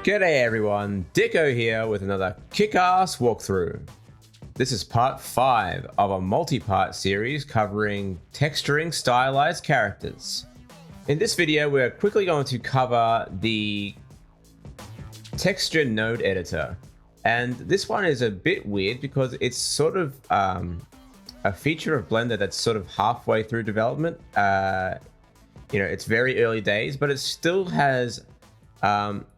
G'day everyone, Dikko here with another kick-ass walkthrough. This is part 5 of a multi-part series covering texturing stylized characters. In this video, we're quickly going to cover the texture node editor. And this one is a bit weird because it's sort of a feature of Blender that's sort of halfway through development. It's very early days, but it still has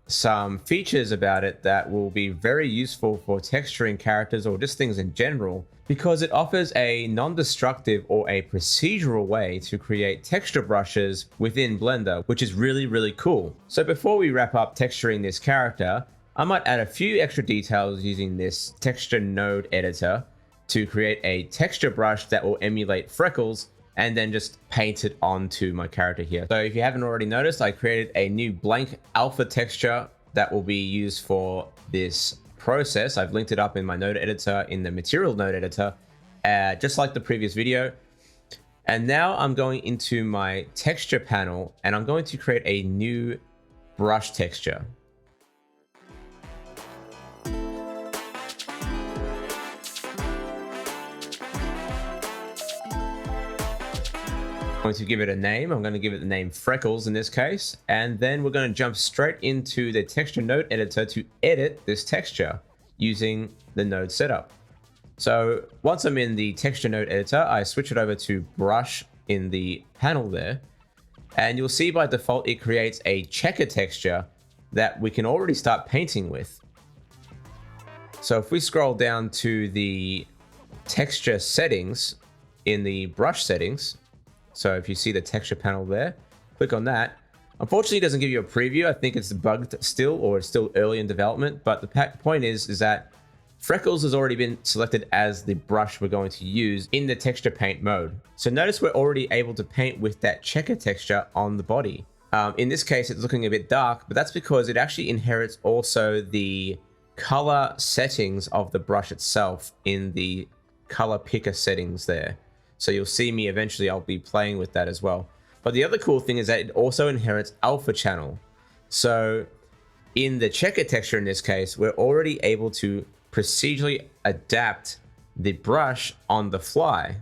some features about it that will be very useful for texturing characters or just things in general, because it offers a non-destructive or a procedural way to create texture brushes within Blender, which is really cool. So before we wrap up texturing this character, I might add a few extra details using this texture node editor to create a texture brush that will emulate freckles and then just paint it onto my character here. So if you haven't already noticed, I created a new blank alpha texture that will be used for this process. I've linked it up in my node editor, in the material node editor, just like the previous video. And now I'm going into my texture panel and I'm going to create a new brush texture. I'm going to give it a name. I'm going to give it the name Freckles in this case, and then we're going to jump straight into the texture node editor to edit this texture using the node setup. So once I'm in the texture node editor, I switch it over to brush in the panel there, and you'll see by default it creates a checker texture that we can already start painting with. So if we scroll down to the texture settings in the brush settings, so if you see the texture panel there, click on that. Unfortunately, it doesn't give you a preview. I think it's bugged still, or it's still early in development. But the point is that Freckles has already been selected as the brush we're going to use in the texture paint mode. So notice we're already able to paint with that checker texture on the body. In this case, it's looking a bit dark, but that's because it actually inherits also the color settings of the brush itself in the color picker settings there. So you'll see me eventually, I'll be playing with that as well. But the other cool thing is that it also inherits alpha channel. So in the checker texture in this case, we're already able to procedurally adapt the brush on the fly.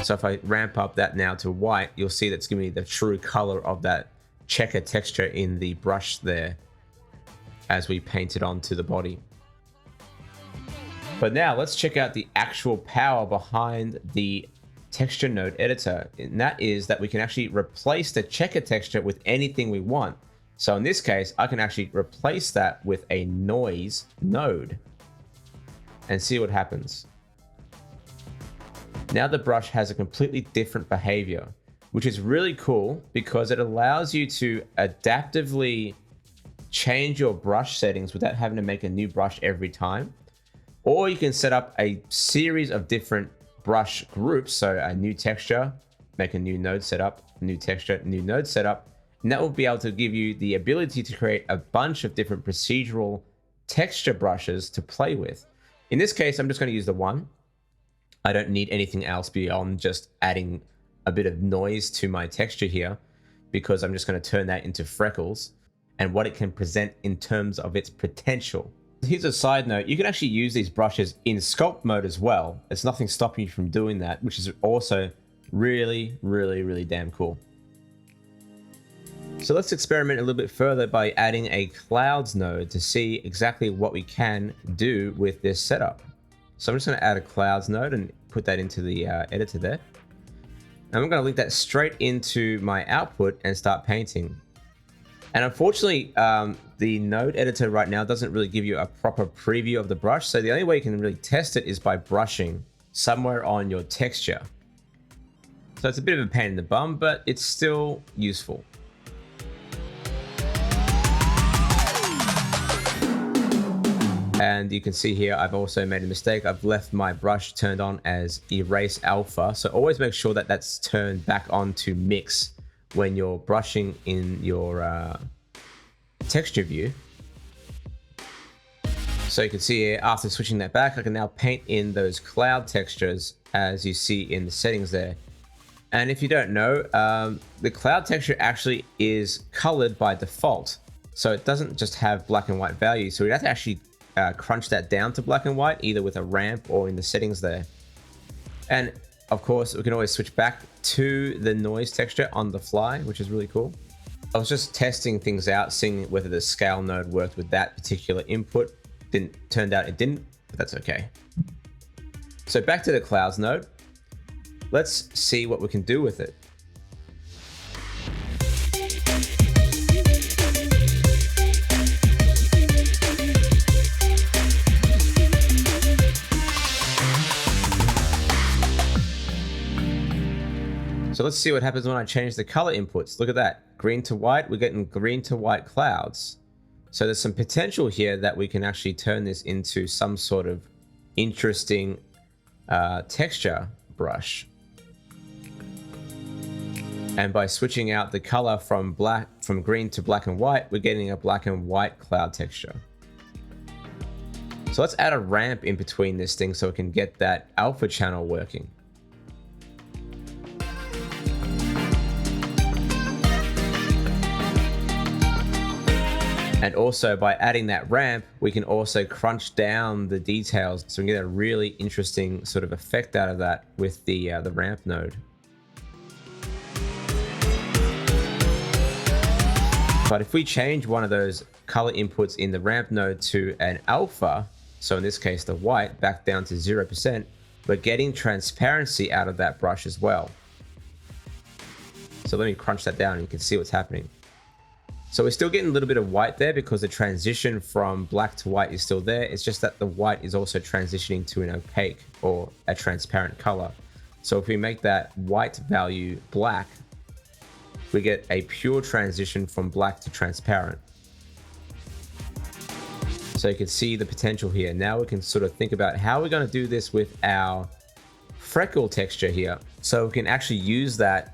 So if I ramp up that now to white, you'll see that's giving me the true color of that checker texture in the brush there as we paint it onto the body. But now let's check out the actual power behind the texture node editor. And that is that we can actually replace the checker texture with anything we want. So in this case, I can actually replace that with a noise node and see what happens. Now the brush has a completely different behavior, which is really cool because it allows you to adaptively change your brush settings without having to make a new brush every time. Or you can set up a series of different brush groups. So a new texture, make a new node setup, new texture, new node setup. And that will be able to give you the ability to create a bunch of different procedural texture brushes to play with. In this case, I'm just going to use the one. I don't need anything else beyond just adding a bit of noise to my texture here, because I'm just going to turn that into freckles and what it can present in terms of its potential. Here's a side note, you can actually use these brushes in sculpt mode as well. There's nothing stopping you from doing that, which is also really damn cool. So let's experiment a little bit further by adding a clouds node to see exactly what we can do with this setup. So I'm just going to add a clouds node and put that into the editor there. And I'm going to link that straight into my output and start painting. And unfortunately, the node editor right now doesn't really give you a proper preview of the brush. So the only way you can really test it is by brushing somewhere on your texture. So it's a bit of a pain in the bum, but it's still useful. And you can see here, I've also made a mistake. I've left my brush turned on as erase alpha. So always make sure that that's turned back on to mix when you're brushing in your texture view. So you can see here, after switching that back, I can now paint in those cloud textures as you see in the settings there. And if you don't know, the cloud texture actually is colored by default. So it doesn't just have black and white values. So we have to actually crunch that down to black and white, either with a ramp or in the settings there. And of course, we can always switch back to the noise texture on the fly, which is really cool. I was just testing things out, seeing whether the scale node worked with that particular input. Turned out it didn't, but that's okay. So back to the clouds node. Let's see what we can do with it. So let's see what happens when I change the color inputs. Look at that, green to white, we're getting green to white clouds. So there's some potential here that we can actually turn this into some sort of interesting texture brush. And by switching out the color from green to black and white, we're getting a black and white cloud texture. So let's add a ramp in between this thing so we can get that alpha channel working. And also by adding that ramp, we can also crunch down the details so we can get a really interesting sort of effect out of that with the ramp node. But if we change one of those color inputs in the ramp node to an alpha, so in this case the white, back down to 0%, we're getting transparency out of that brush as well. So let me crunch that down and you can see what's happening. So we're still getting a little bit of white there because the transition from black to white is still there. It's just that the white is also transitioning to an opaque or a transparent color. So if we make that white value black, we get a pure transition from black to transparent. So you can see the potential here. Now we can sort of think about how we're going to do this with our freckle texture here. So we can actually use that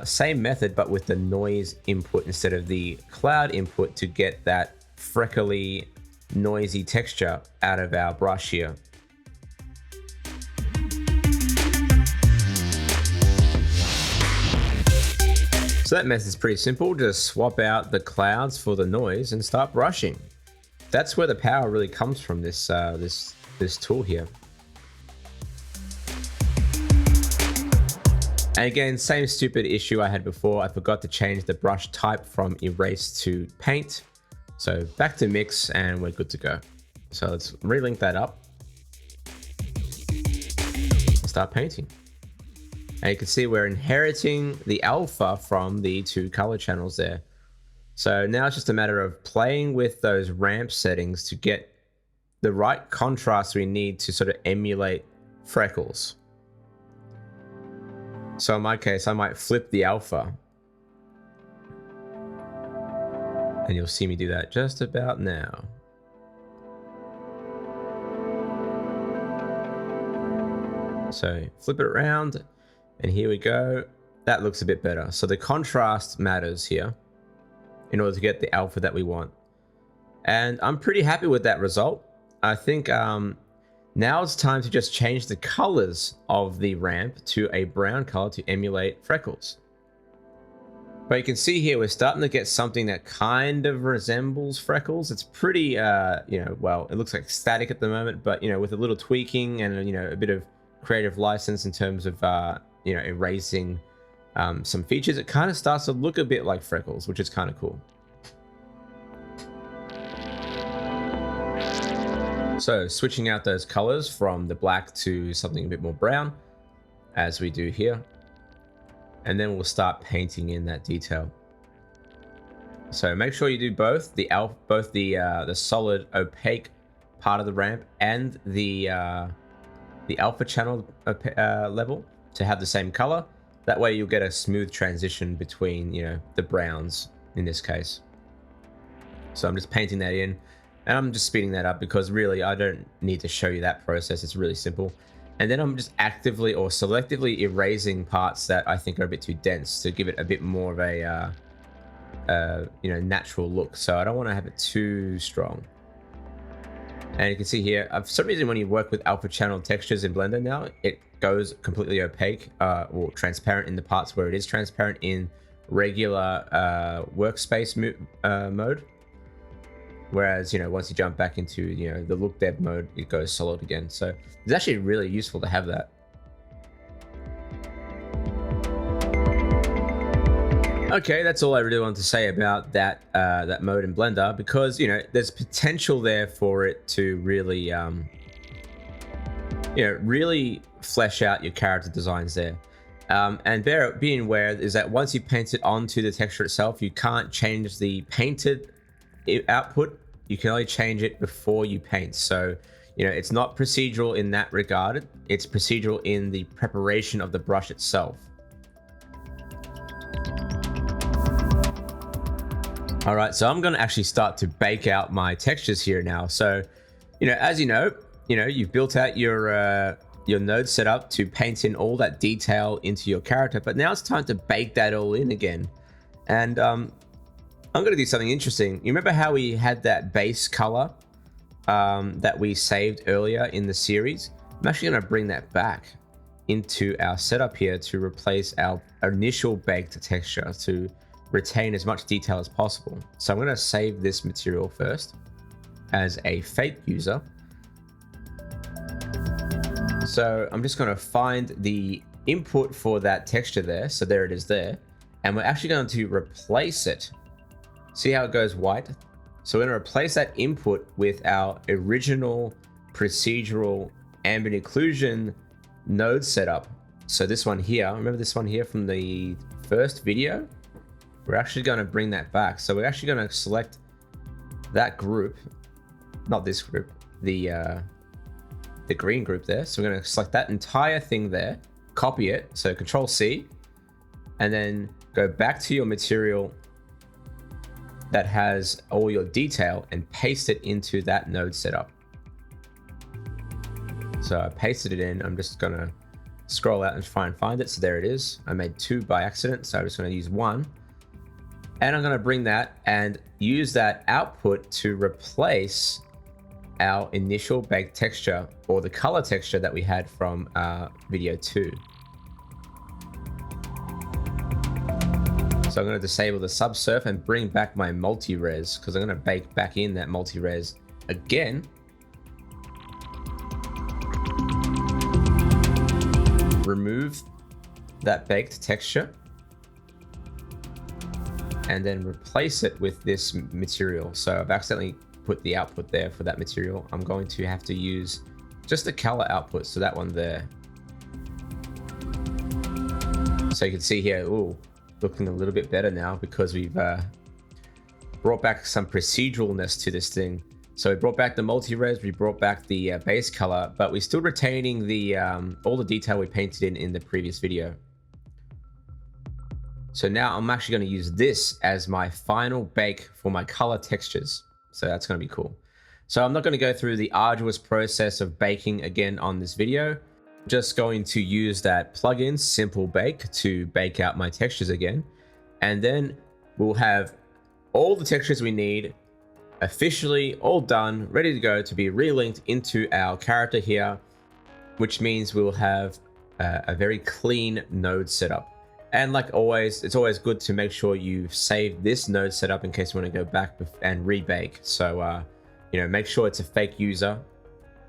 same method, but with the noise input instead of the cloud input to get that freckly, noisy texture out of our brush here. So that method is pretty simple. Just swap out the clouds for the noise and start brushing. That's where the power really comes from, this tool here. And again, same stupid issue I had before. I forgot to change the brush type from erase to paint. So back to mix and we're good to go. So let's relink that up. Start painting. And you can see we're inheriting the alpha from the two color channels there. So now it's just a matter of playing with those ramp settings to get the right contrast we need to sort of emulate freckles. So in my case, I might flip the alpha. And you'll see me do that just about now. So flip it around, and here we go. That looks a bit better. So the contrast matters here in order to get the alpha that we want. And I'm pretty happy with that result. I think now it's time to just change the colors of the ramp to a brown color to emulate freckles. But you can see here, we're starting to get something that kind of resembles freckles. It's pretty, well, it looks like static at the moment, but, with a little tweaking and, a bit of creative license in terms of, erasing some features, it kind of starts to look a bit like freckles, which is kind of cool. So switching out those colors from the black to something a bit more brown, as we do here. And then we'll start painting in that detail. So make sure you do both the solid opaque part of the ramp and the alpha channel level to have the same color. That way you'll get a smooth transition between, the browns in this case. So I'm just painting that in, and I'm just speeding that up because really I don't need to show you that process. It's really simple. And then I'm just actively or selectively erasing parts that I think are a bit too dense to give it a bit more of a natural look. So I don't want to have it too strong. And you can see here, for some reason, when you work with alpha channel textures in Blender now, it goes completely opaque or transparent in the parts where it is transparent in regular workspace mode. Whereas, once you jump back into, the look dev mode, it goes solid again. So it's actually really useful to have that. Okay, that's all I really wanted to say about that that mode in Blender, because there's potential there for it to really really flesh out your character designs there. And being aware is that once you paint it onto the texture itself, you can't change the painted output. You can only change it before you paint. So it's not procedural in that regard. It's procedural in the preparation of the brush itself. All right, so I'm going to actually start to bake out my textures here now. So, as you've built out your node setup to paint in all that detail into your character, but now it's time to bake that all in again. And I'm going to do something interesting. You remember how we had that base color that we saved earlier in the series? I'm actually going to bring that back into our setup here to replace our initial baked texture to retain as much detail as possible. So I'm going to save this material first as a fake user. So I'm just going to find the input for that texture there. So there it is there. And we're actually going to replace it. See how it goes white? So we're going to replace that input with our original procedural ambient occlusion node setup. So this one here, remember this one here from the first video? We're actually going to bring that back. So we're actually going to select that group, not this group, the green group there. So we're going to select that entire thing there, copy it. So Control C, and then go back to your material that has all your detail and paste it into that node setup. So I pasted it in. I'm just going to scroll out and try and find it. So there it is. I made 2 by accident. So I'm just going to use 1. And I'm going to bring that and use that output to replace our initial baked texture or the color texture that we had from video 2. So I'm going to disable the subsurf and bring back my multi-res because I'm going to bake back in that multi-res again. Remove that baked texture and then replace it with this material. So I've accidentally put the output there for that material. I'm going to have to use just the color output. So that one there. So you can see here, ooh, looking a little bit better now because we've brought back some proceduralness to this thing. So we brought back the multi-res, we brought back the base color, but we're still retaining the all the detail we painted in the previous video. So now I'm actually going to use this as my final bake for my color textures. So that's going to be cool. So I'm not going to go through the arduous process of baking again on this video. I'm just going to use that plugin, Simple Bake, to bake out my textures again. And then we'll have all the textures we need officially all done, ready to go to be relinked into our character here, which means we'll have a very clean node setup. And like always, it's always good to make sure you've saved this node setup in case you want to go back and rebake. So, make sure it's a fake user,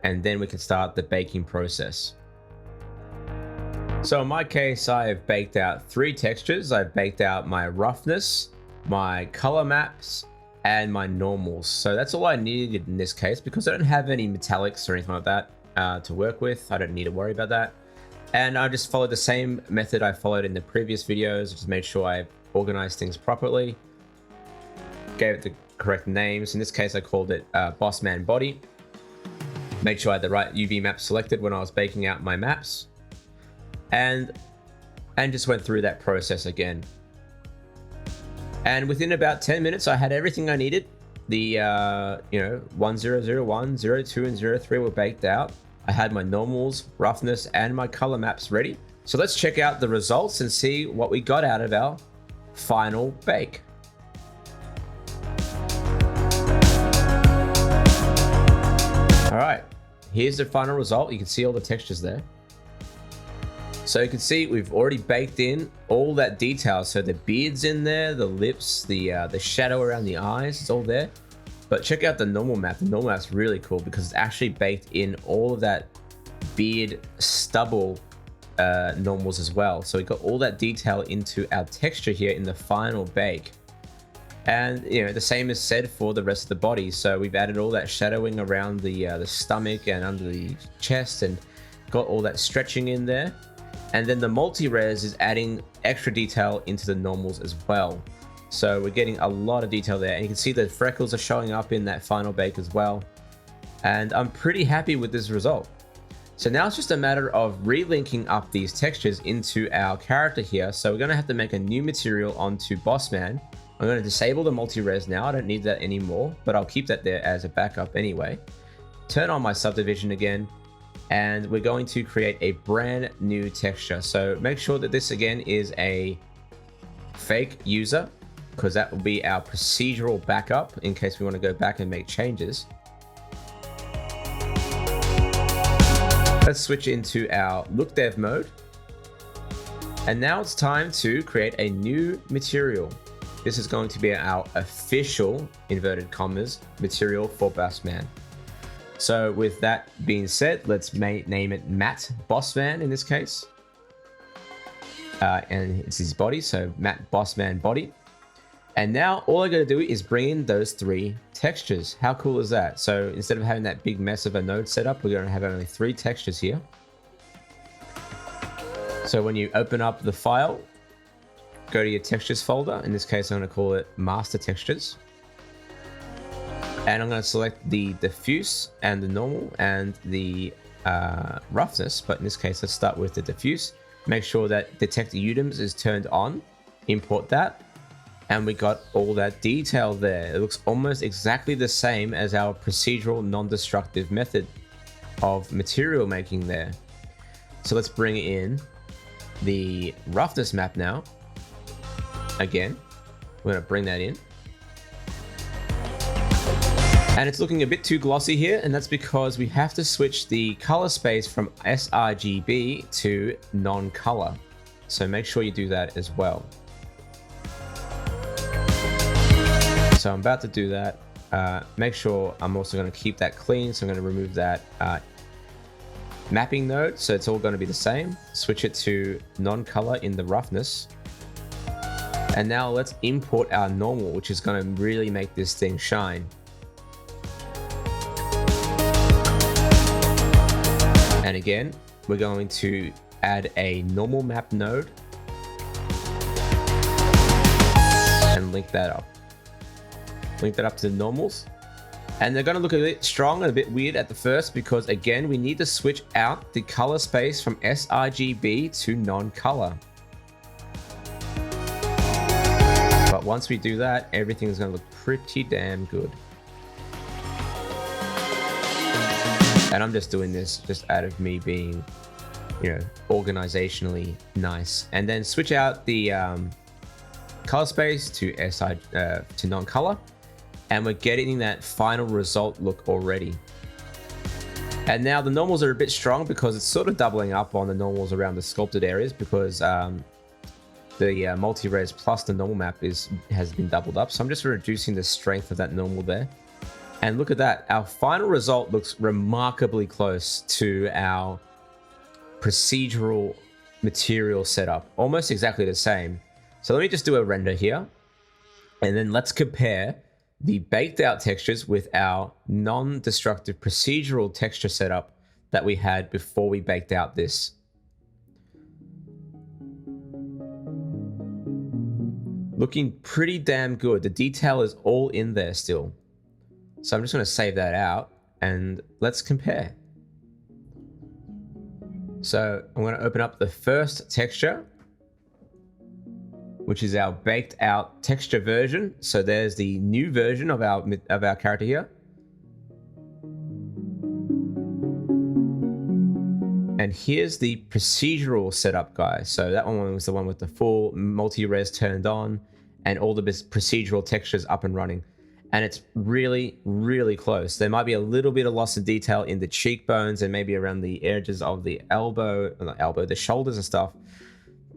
and then we can start the baking process. So in my case, I have baked out 3 textures. I've baked out my roughness, my color maps, and my normals. So that's all I needed in this case because I don't have any metallics or anything like that to work with. I don't need to worry about that. And I just followed the same method I followed in the previous videos. Just made sure I organized things properly. Gave it the correct names. In this case, I called it Bossman Body. Made sure I had the right UV map selected when I was baking out my maps. And just went through that process again. And within about 10 minutes, I had everything I needed. The 1001, 02, and 03 were baked out. I had my normals, roughness, and my color maps ready. So let's check out the results and see what we got out of our final bake. All right, here's the final result. You can see all the textures there. So you can see we've already baked in all that detail. So the beard's in there, the lips, the shadow around the eyes, it's all there. But check out the normal map. The normal map's really cool because it's actually baked in all of that beard stubble normals as well. So we got all that detail into our texture here in the final bake. And the same is said for the rest of the body. So we've added all that shadowing around the stomach and under the chest and got all that stretching in there. And then the multi-res is adding extra detail into the normals as well. So we're getting a lot of detail there. And you can see the freckles are showing up in that final bake as well. And I'm pretty happy with this result. So now it's just a matter of relinking up these textures into our character here. So we're going to have to make a new material onto Bossman. I'm going to disable the multi-res now. I don't need that anymore, but I'll keep that there as a backup anyway. Turn on my subdivision again, and we're going to create a brand new texture. So make sure that this again is a fake user, because that will be our procedural backup in case we want to go back and make changes. Let's switch into our look dev mode. And now it's time to create a new material. This is going to be our official, inverted commas, material for Bossman. So with that being said, let's name it Matt Bossman in this case. And it's his body, so Matt Bossman body. And now all I got to do is bring in those 3 textures. How cool is that? So instead of having that big mess of a node setup, we're going to have only 3 textures here. So when you open up the file, go to your textures folder. In this case, I'm going to call it master textures. And I'm going to select the diffuse and the normal and the roughness. But in this case, let's start with the diffuse. Make sure that detect UDIMs is turned on. Import that. And we got all that detail there. It looks almost exactly the same as our procedural non-destructive method of material making there. So let's bring in the roughness map now. Again, we're going to bring that in. And it's looking a bit too glossy here, and that's because we have to switch the color space from sRGB to non-color. So make sure you do that as well. So I'm about to do that. Make sure I'm also going to keep that clean. So I'm going to remove that mapping node. So it's all going to be the same. Switch it to non-color in the roughness. And now let's import our normal, which is going to really make this thing shine. And again, we're going to add a normal map node and link that up. Link that up to the normals. And they're going to look a bit strong and a bit weird at the first because, again, we need to switch out the color space from sRGB to non-color. But once we do that, everything's going to look pretty damn good. And I'm just doing this just out of me being, organizationally nice. And then switch out the color space to to non-color. And we're getting that final result look already. And now the normals are a bit strong because it's sort of doubling up on the normals around the sculpted areas because the multi-res plus the normal map has been doubled up. So I'm just reducing the strength of that normal there. And look at that. Our final result looks remarkably close to our procedural material setup. Almost exactly the same. So let me just do a render here. And then let's compare the baked out textures with our non-destructive procedural texture setup that we had before we baked out this. Looking pretty damn good. The detail is all in there still. So I'm just going to save that out and let's compare. So I'm going to open up the first texture, which is our baked out texture version. So there's the new version of our character here. And here's the procedural setup, guys. So that one was the one with the full multi-res turned on and all the procedural textures up and running. and it's really, really close. There might be a little bit of loss of detail in the cheekbones and maybe around the edges of the the shoulders and stuff.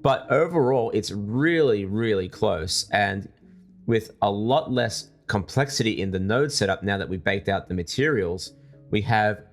But overall, it's really, really close. And with a lot less complexity in the node setup, now that we've baked out the materials, we have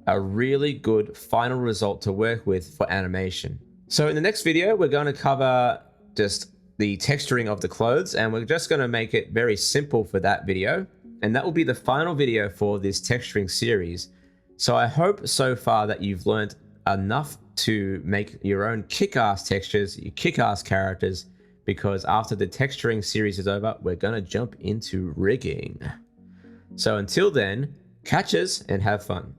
a really good final result to work with for animation. So in the next video, we're going to cover just the texturing of the clothes, and we're just going to make it very simple for that video. And that will be the final video for this texturing series. So I hope so far that you've learned enough to make your own kick-ass textures, your kick-ass characters, because after the texturing series is over, we're going to jump into rigging. So until then, catches and have fun.